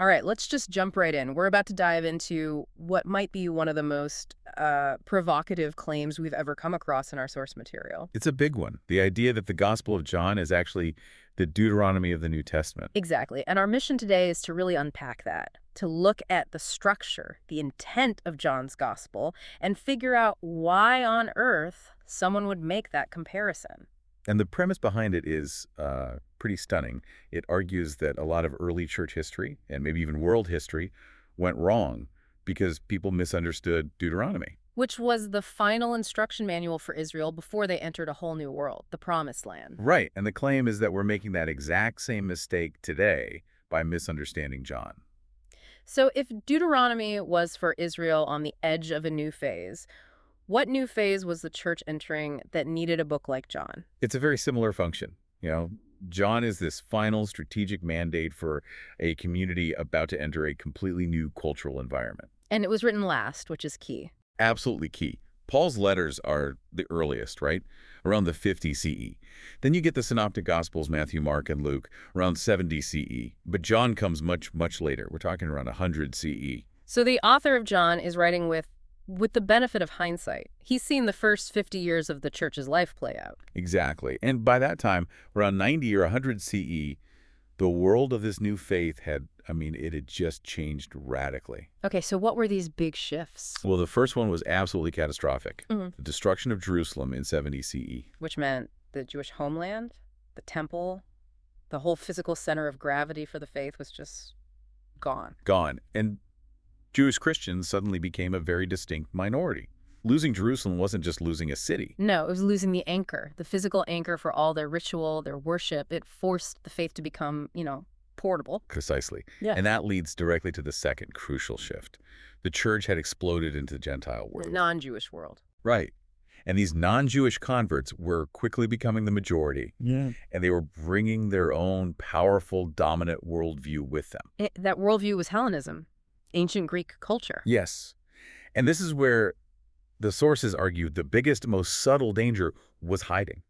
All right, let's just jump right in. We're about to dive into what might be one of the most provocative claims we've ever come across in our source material. It's a big one. The idea that the Gospel of John is actually the Deuteronomy of the New Testament. Exactly. And our mission today is to really unpack that, to look at the structure, the intent of John's gospel, and figure out why on earth someone would make that comparison. And the premise behind it is pretty stunning. It argues that a lot of early church history, and maybe even world history, went wrong because people misunderstood Deuteronomy. Which was the final instruction manual for Israel before they entered a whole new world, the Promised Land. Right, and the claim is that we're making that exact same mistake today by misunderstanding John. So if Deuteronomy was for Israel on the edge of a new phase, what new phase was the church entering that needed a book like John? It's a very similar function. John is this final strategic mandate for a community about to enter a completely new cultural environment. And it was written last, which is key. Absolutely key. Paul's letters are the earliest, right? Around the 50 CE. Then you get the Synoptic Gospels, Matthew, Mark, and Luke, around 70 CE. But John comes much, much later. We're talking around 100 CE. So the author of John is writing with the benefit of hindsight. He's seen the first 50 years of the church's life play out. Exactly. And by that time, around 90 or 100 CE, the world of this new faith it had just changed radically. Okay, so what were these big shifts? Well, the first one was absolutely catastrophic. Mhm. The destruction of Jerusalem in 70 CE. Which meant the Jewish homeland, the temple, the whole physical center of gravity for the faith was just gone. Gone. And Jewish Christians suddenly became a very distinct minority. Losing Jerusalem wasn't just losing a city. No, it was losing the anchor, the physical anchor for all their ritual, their worship. It forced the faith to become, portable. Precisely. Yeah. And that leads directly to the second crucial shift. The church had exploded into the Gentile The world. non-Jewish world. Right. And these non-Jewish converts were quickly becoming the majority. Yeah. And they were bringing their own powerful, dominant worldview with them. That worldview was Hellenism, ancient Greek culture. Yes. And this is where the sources argue the biggest, most subtle danger was hiding.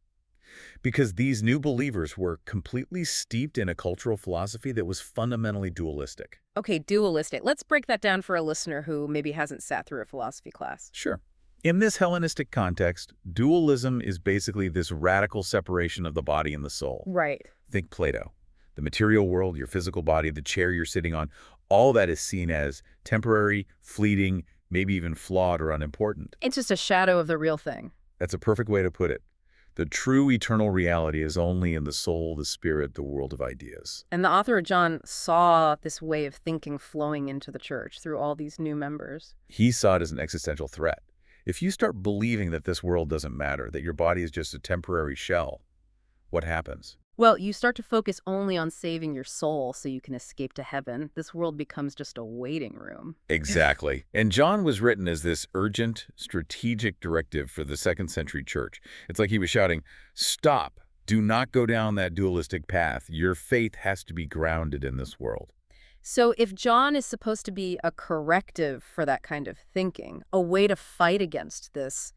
Because these new believers were completely steeped in a cultural philosophy that was fundamentally dualistic. Okay, dualistic. Let's break that down for a listener who maybe hasn't sat through a philosophy class. Sure. In this Hellenistic context, dualism is basically this radical separation of the body and the soul. Right. Think Plato. The material world, your physical body, the chair you're sitting on, all that is seen as temporary, fleeting, maybe even flawed or unimportant. It's just a shadow of the real thing. That's a perfect way to put it. The true eternal reality is only in the soul, the spirit, the world of ideas. And the author of John saw this way of thinking flowing into the church through all these new members. He saw it as an existential threat. If you start believing that this world doesn't matter, that your body is just a temporary shell, what happens? Well, you start to focus only on saving your soul so you can escape to heaven. This world becomes just a waiting room. Exactly. And John was written as this urgent, strategic directive for the second century church. It's like he was shouting, stop, do not go down that dualistic path. Your faith has to be grounded in this world. So if John is supposed to be a corrective for that kind of thinking, a way to fight against this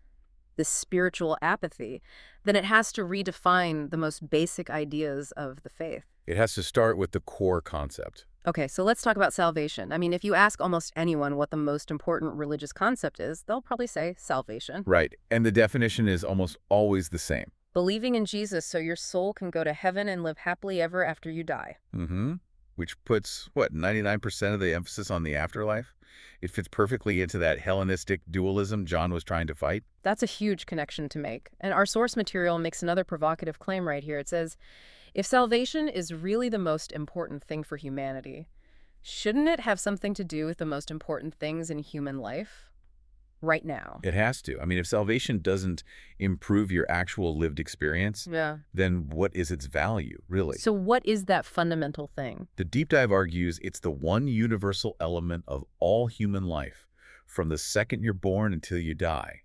spiritual apathy, then it has to redefine the most basic ideas of the faith. It has to start with the core concept. Okay, so let's talk about salvation. I mean, if you ask almost anyone what the most important religious concept is, they'll probably say salvation. Right. And the definition is almost always the same. Believing in Jesus so your soul can go to heaven and live happily ever after you die. Mm-hmm. Which puts, 99% of the emphasis on the afterlife? It fits perfectly into that Hellenistic dualism John was trying to fight. That's a huge connection to make. And our source material makes another provocative claim right here. It says, if salvation is really the most important thing for humanity, shouldn't it have something to do with the most important things in human life? Right now. It has to. If salvation doesn't improve your actual lived experience, Yeah. then what is its value, really? So what is that fundamental thing? The deep dive argues it's the one universal element of all human life, from the second you're born until you die.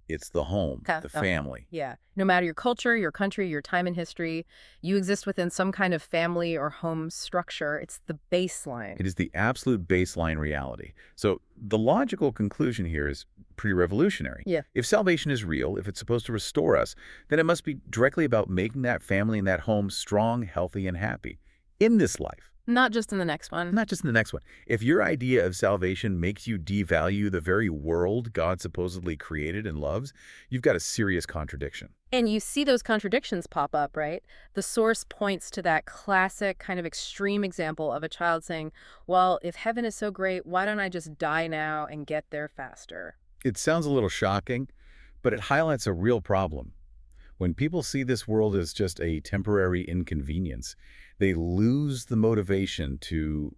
It's the home, Okay. the family. Yeah. No matter your culture, your country, your time in history, you exist within some kind of family or home structure. It's the baseline. It is the absolute baseline reality. So the logical conclusion here is pretty revolutionary. Yeah. If salvation is real, if it's supposed to restore us, then it must be directly about making that family and that home strong, healthy, and happy in this life. Not just in the next one. Not just in the next one. If your idea of salvation makes you devalue the very world God supposedly created and loves, you've got a serious contradiction. And you see those contradictions pop up, right? The source points to that classic kind of extreme example of a child saying, well, if heaven is so great, why don't I just die now and get there faster? It sounds a little shocking, but it highlights a real problem. When people see this world as just a temporary inconvenience, they lose the motivation to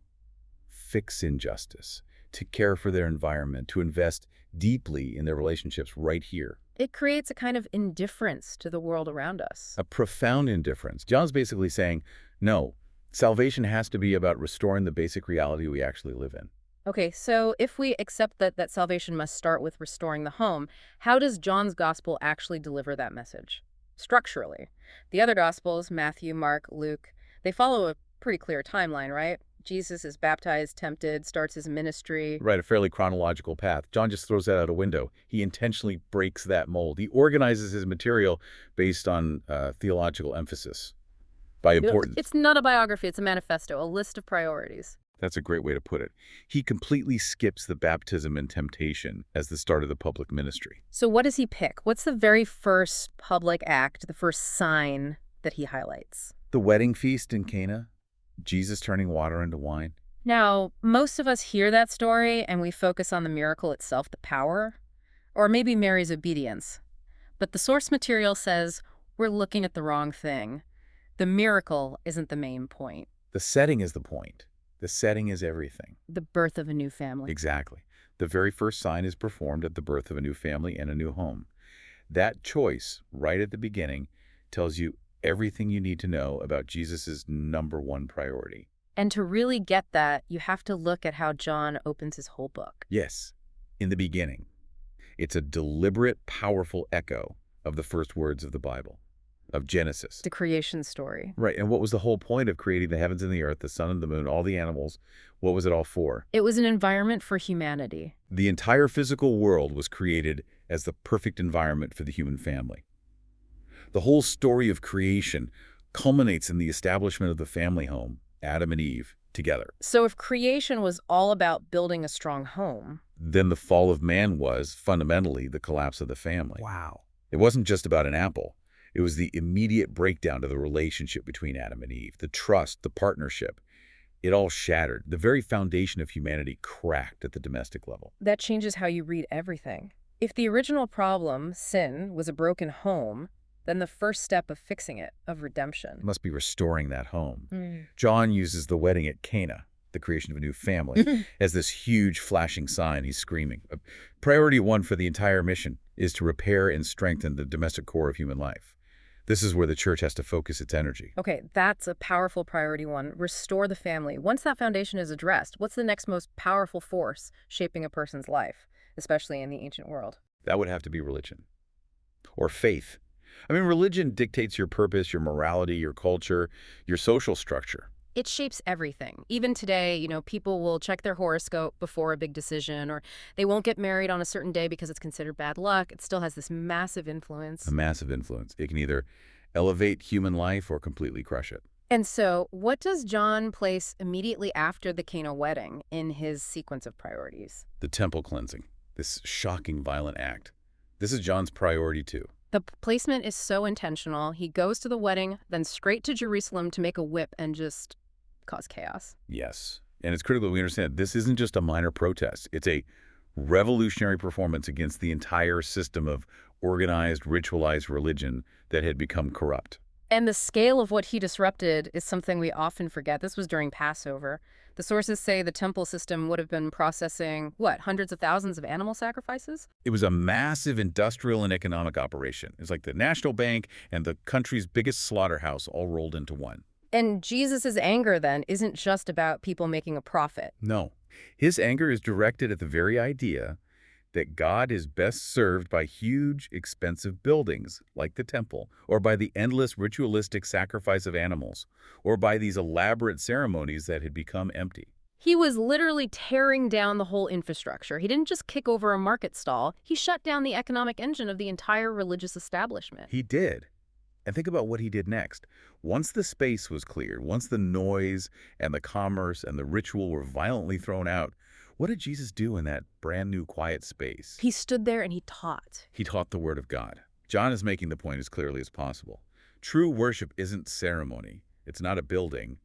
fix injustice, to care for their environment, to invest deeply in their relationships right here. It creates a kind of indifference to the world around us. A profound indifference. John's basically saying, no, salvation has to be about restoring the basic reality we actually live in. Okay, so if we accept that salvation must start with restoring the home, how does John's gospel actually deliver that message? Structurally. The other gospels, Matthew, Mark, Luke, they follow a pretty clear timeline, right? Jesus is baptized, tempted, starts his ministry. Right, a fairly chronological path. John just throws that out a window. He intentionally breaks that mold. He organizes his material based on theological emphasis by importance. It's not a biography, it's a manifesto, a list of priorities. That's a great way to put it. He completely skips the baptism and temptation as the start of the public ministry. So what does he pick? What's the very first public act, the first sign that he highlights? The wedding feast in Cana, Jesus turning water into wine. Now, most of us hear that story and we focus on the miracle itself, the power, or maybe Mary's obedience. But the source material says we're looking at the wrong thing. The miracle isn't the main point. The setting is the point. The setting is everything. The birth of a new family. Exactly. The very first sign is performed at the birth of a new family and a new home. That choice, right at the beginning, tells you everything you need to know about Jesus' #1 priority. And to really get that, you have to look at how John opens his whole book. Yes, in the beginning. It's a deliberate, powerful echo of the first words of the Bible, of Genesis. The creation story. Right, and what was the whole point of creating the heavens and the earth, the sun and the moon, all the animals? What was it all for? It was an environment for humanity. The entire physical world was created as the perfect environment for the human family. The whole story of creation culminates in the establishment of the family home, Adam and Eve, together. So if creation was all about building a strong home, Then the fall of man was, fundamentally, the collapse of the family. Wow. It wasn't just about an apple. It was the immediate breakdown of the relationship between Adam and Eve, the trust, the partnership. It all shattered. The very foundation of humanity cracked at the domestic level. that changes how you read everything. If the original problem, sin, was a broken home, then the first step of fixing it, of It redemption. must be restoring that home. John uses the wedding at Cana, the creation of a new family, as this huge flashing sign. He's screaming. Priority 1 for the entire mission is to repair and strengthen the domestic core of human life. This is where the church has to focus its energy. Okay, that's a powerful priority 1. Restore the family. Once that foundation is addressed, what's the next most powerful force shaping a person's life, especially in the ancient world? That would have to be religion. Or faith. I mean, religion dictates your purpose, your morality, your culture, your social structure. It shapes everything. Even today, people will check their horoscope before a big decision, or they won't get married on a certain day because it's considered bad luck. It still has this massive influence. A massive influence. It can either elevate human life or completely crush it. And so, what does John place immediately after the Cana wedding in his sequence of priorities? The temple cleansing, this shocking, violent act. This is John's priority too. The placement is so intentional. He goes to the wedding, then straight to Jerusalem to make a whip and just cause chaos. Yes. And it's critical that we understand this isn't just a minor protest. It's a revolutionary performance against the entire system of organized, ritualized religion that had become corrupt. And the scale of what he disrupted is something we often forget. This was during Passover. The sources say the temple system would have been processing, hundreds of thousands of animal sacrifices? It was a massive industrial and economic operation. It's like the National Bank and the country's biggest slaughterhouse all rolled into one. And Jesus' anger, then, isn't just about people making a profit. No. His anger is directed at the very idea that God is best served by huge, expensive buildings, like the temple, or by the endless ritualistic sacrifice of animals, or by these elaborate ceremonies that had become empty. He was literally tearing down the whole infrastructure. He didn't just kick over a market stall. He shut down the economic engine of the entire religious establishment. He did. And think about what he did next. Once the space was cleared, once the noise and the commerce and the ritual were violently thrown out, what did Jesus do in that brand new quiet space? He stood there and he taught. He taught the Word of God. John is making the point as clearly as possible. True worship isn't ceremony. It's not a building.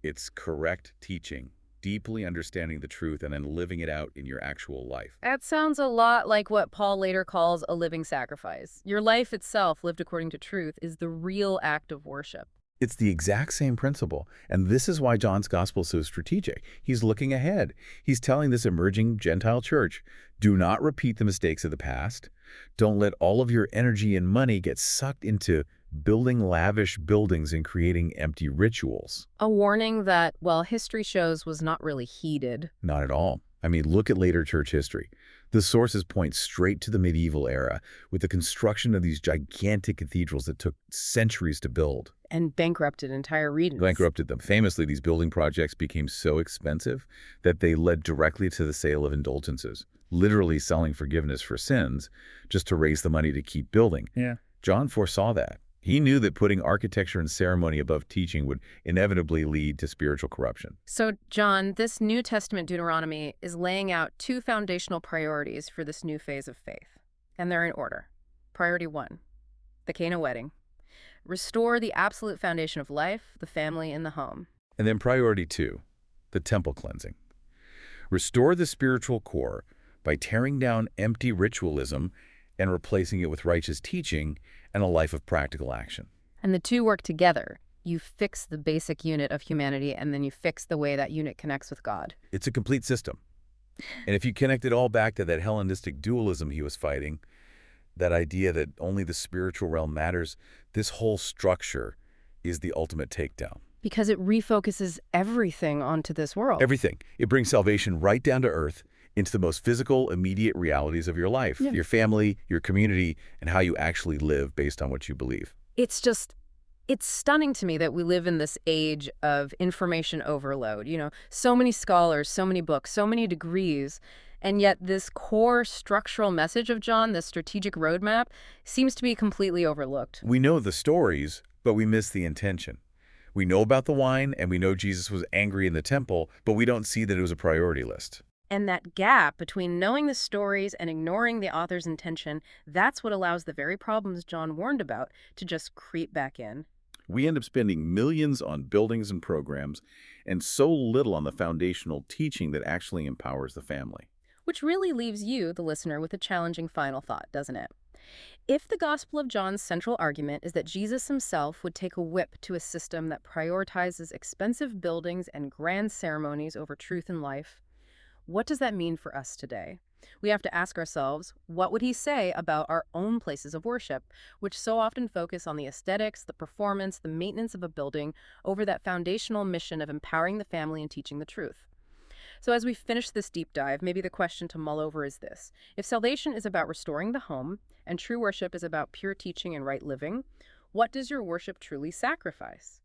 It's correct teaching, deeply understanding the truth and then living it out in your actual life. That sounds a lot like what Paul later calls a living sacrifice. Your life itself, lived according to truth, is the real act of worship. It's the exact same principle, and this is why John's gospel is so strategic. He's looking ahead. He's telling this emerging Gentile church, do not repeat the mistakes of the past. Don't let all of your energy and money get sucked into building lavish buildings and creating empty rituals. A warning that, well, history shows was not really heeded. Not at all. I mean, look at later church history. The sources point straight to the medieval era with the construction of these gigantic cathedrals that took centuries to build. And bankrupted entire regions. Bankrupted them. Famously, these building projects became so expensive that they led directly to the sale of indulgences, literally selling forgiveness for sins just to raise the money to keep building. Yeah. John foresaw that. He knew that putting architecture and ceremony above teaching would inevitably lead to spiritual corruption. So, John, this New Testament Deuteronomy is laying out two foundational priorities for this new phase of faith. And they're in order. Priority 1, the Cana wedding. Restore the absolute foundation of life, the family, and the home. And then priority 2, the temple cleansing. Restore the spiritual core by tearing down empty ritualism and replacing it with righteous teaching and a life of practical action. And the two work together. You fix the basic unit of humanity, and then you fix the way that unit connects with God. It's a complete system. And if you connect it all back to that Hellenistic dualism he was fighting, that idea that only the spiritual realm matters, this whole structure is the ultimate takedown. Because it refocuses everything onto this world. Everything. It brings salvation right down to earth, into the most physical, immediate realities of your life, your family, your community, and how you actually live based on what you believe. It's stunning to me that we live in this age of information overload. You know, so many scholars, so many books, so many degrees, and yet this core structural message of John, this strategic roadmap, seems to be completely overlooked. We know the stories, but we miss the intention. We know about the wine, and we know Jesus was angry in the temple, but we don't see that it was a priority list. And that gap between knowing the stories and ignoring the author's intention, that's what allows the very problems John warned about to just creep back in. We end up spending millions on buildings and programs and so little on the foundational teaching that actually empowers the family. Which really leaves you, the listener, with a challenging final thought, doesn't it? If the Gospel of John's central argument is that Jesus himself would take a whip to a system that prioritizes expensive buildings and grand ceremonies over truth and life, what does that mean for us today? We have to ask ourselves, what would he say about our own places of worship, which so often focus on the aesthetics, the performance, the maintenance of a building, over that foundational mission of empowering the family and teaching the truth? So as we finish this deep dive, maybe the question to mull over is this. If salvation is about restoring the home, and true worship is about pure teaching and right living, what does your worship truly sacrifice?